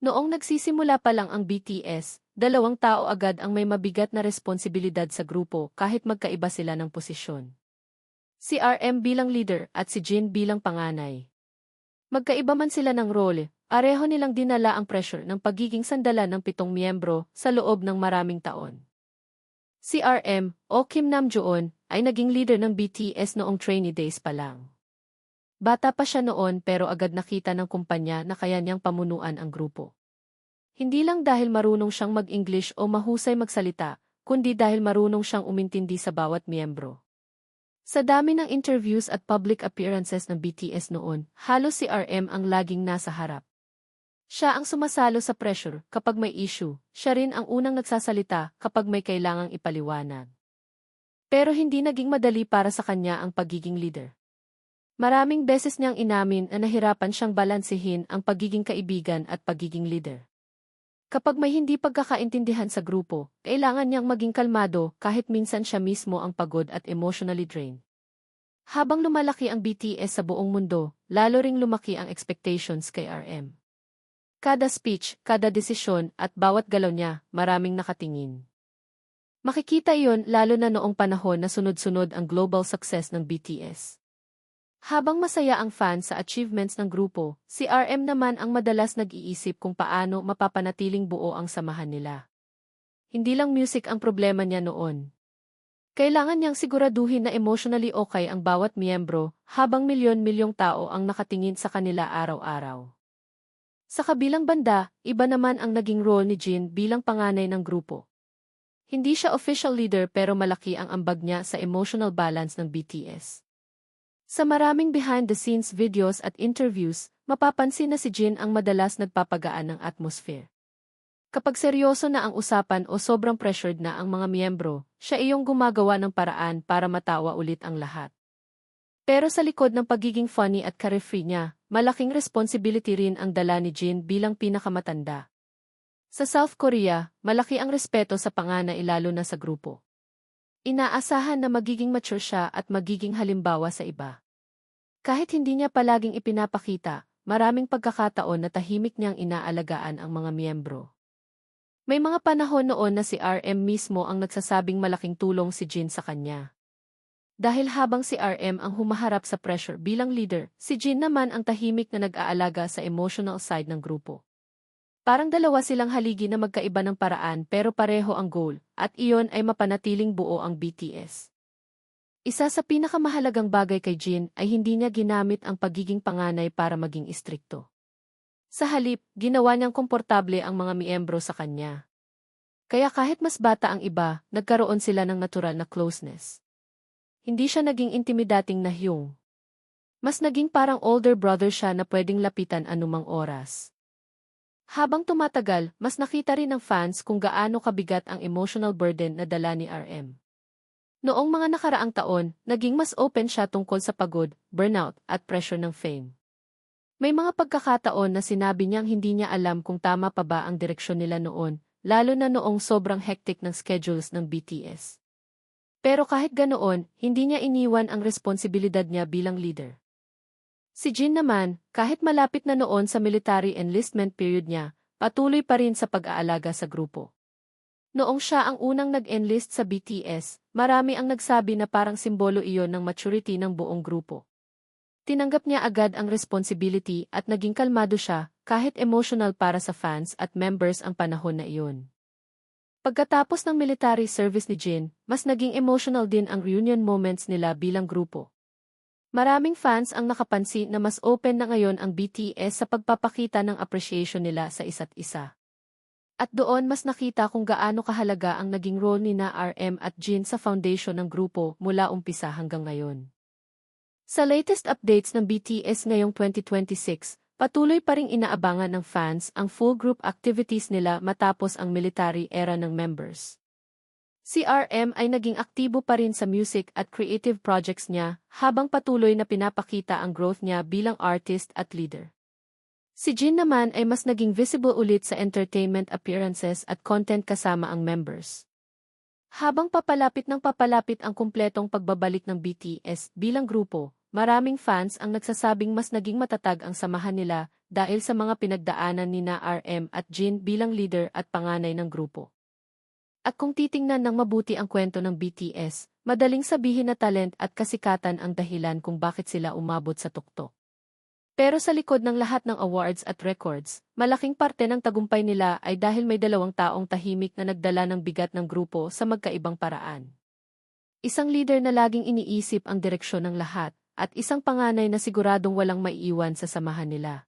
Noong nagsisimula pa lang ang BTS, 2 tao agad ang may mabigat na responsibilidad sa grupo kahit magkaiba sila ng posisyon. Si RM bilang leader at si Jin bilang panganay. Magkaiba man sila ng role, pareho nilang dinala ang pressure ng pagiging sandalan ng 7 miyembro sa loob ng maraming taon. Si RM, o Kim Namjoon, ay naging leader ng BTS noong trainee days pa lang. Bata pa siya noon pero agad nakita ng kumpanya na kaya niyang pamunuan ang grupo. Hindi lang dahil marunong siyang mag-English o mahusay magsalita, kundi dahil marunong siyang umintindi sa bawat miyembro. Sa dami ng interviews at public appearances ng BTS noon, halos si RM ang laging nasa harap. Siya ang sumasalo sa pressure kapag may issue, siya rin ang unang nagsasalita kapag may kailangang ipaliwanag. Pero hindi naging madali para sa kanya ang pagiging leader. Maraming beses niyang inamin na nahirapan siyang balansehin ang pagiging kaibigan at pagiging leader. Kapag may hindi pagkakaintindihan sa grupo, kailangan niyang maging kalmado kahit minsan siya mismo ang pagod at emotionally drained. Habang lumalaki ang BTS sa buong mundo, lalo ring lumaki ang expectations kay RM. Kada speech, kada desisyon at bawat galaw niya, maraming nakatingin. Makikita iyon lalo na noong panahon na sunod-sunod ang global success ng BTS. Habang masaya ang fans sa achievements ng grupo, si RM naman ang madalas nag-iisip kung paano mapapanatiling buo ang samahan nila. Hindi lang music ang problema niya noon. Kailangan niyang siguraduhin na emotionally okay ang bawat miyembro, habang milyon-milyong tao ang nakatingin sa kanila araw-araw. Sa kabilang banda, iba naman ang naging role ni Jin bilang panganay ng grupo. Hindi siya official leader pero malaki ang ambag niya sa emotional balance ng BTS. Sa maraming behind-the-scenes videos at interviews, mapapansin na si Jin ang madalas nagpapagaan ng atmosphere. Kapag seryoso na ang usapan o sobrang pressured na ang mga miyembro, siya iyong gumagawa ng paraan para matawa ulit ang lahat. Pero sa likod ng pagiging funny at carefree niya, malaking responsibility rin ang dala ni Jin bilang pinakamatanda. Sa South Korea, malaki ang respeto sa panganay lalo na sa grupo. Inaasahan na magiging mature siya at magiging halimbawa sa iba. Kahit hindi niya palaging ipinapakita, maraming pagkakataon na tahimik niyang inaalagaan ang mga miyembro. May mga panahon noon na si RM mismo ang nagsasabing malaking tulong si Jin sa kanya. Dahil habang si RM ang humaharap sa pressure bilang leader, si Jin naman ang tahimik na nag-aalaga sa emotional side ng grupo. Parang dalawa silang haligi na magkaiba ng paraan pero pareho ang goal, at iyon ay mapanatiling buo ang BTS. Isa sa pinakamahalagang bagay kay Jin ay hindi niya ginamit ang pagiging panganay para maging istrikto. Sa halip, ginawa niyang komportable ang mga miyembro sa kanya. Kaya kahit mas bata ang iba, nagkaroon sila ng natural na closeness. Hindi siya naging intimidating na Hyung. Mas naging parang older brother siya na pwedeng lapitan anumang oras. Habang tumatagal, mas nakita rin ng fans kung gaano kabigat ang emotional burden na dala ni RM. Noong mga nakaraang taon, naging mas open siya tungkol sa pagod, burnout, at pressure ng fame. May mga pagkakataon na sinabi niyang hindi niya alam kung tama pa ba ang direksyon nila noon, lalo na noong sobrang hectic ng schedules ng BTS. Pero kahit ganoon, hindi niya iniwan ang responsibilidad niya bilang leader. Si Jin naman, kahit malapit na noon sa military enlistment period niya, patuloy pa rin sa pag-aalaga sa grupo. Noong siya ang unang nag-enlist sa BTS, marami ang nagsabi na parang simbolo iyon ng maturity ng buong grupo. Tinanggap niya agad ang responsibility at naging kalmado siya, kahit emotional para sa fans at members ang panahon na iyon. Pagkatapos ng military service ni Jin, mas naging emotional din ang reunion moments nila bilang grupo. Maraming fans ang nakapansin na mas open na ngayon ang BTS sa pagpapakita ng appreciation nila sa isa't isa. At doon mas nakita kung gaano kahalaga ang naging role ni na RM at Jin sa foundation ng grupo mula umpisa hanggang ngayon. Sa latest updates ng BTS ngayong 2026, patuloy pa ring inaabangan ng fans ang full group activities nila matapos ang military era ng members. Si RM ay naging aktibo pa rin sa music at creative projects niya habang patuloy na pinapakita ang growth niya bilang artist at leader. Si Jin naman ay mas naging visible ulit sa entertainment appearances at content kasama ang members. Habang papalapit ang kumpletong pagbabalik ng BTS bilang grupo, maraming fans ang nagsasabing mas naging matatag ang samahan nila dahil sa mga pinagdaanan ni na RM at Jin bilang leader at panganay ng grupo. At kung titingnan ng mabuti ang kwento ng BTS, madaling sabihin na talent at kasikatan ang dahilan kung bakit sila umabot sa tuktok. Pero sa likod ng lahat ng awards at records, malaking parte ng tagumpay nila ay dahil may dalawang taong tahimik na nagdala ng bigat ng grupo sa magkaibang paraan. Isang leader na laging iniisip ang direksyon ng lahat, at isang panganay na siguradong walang maiiwan sa samahan nila.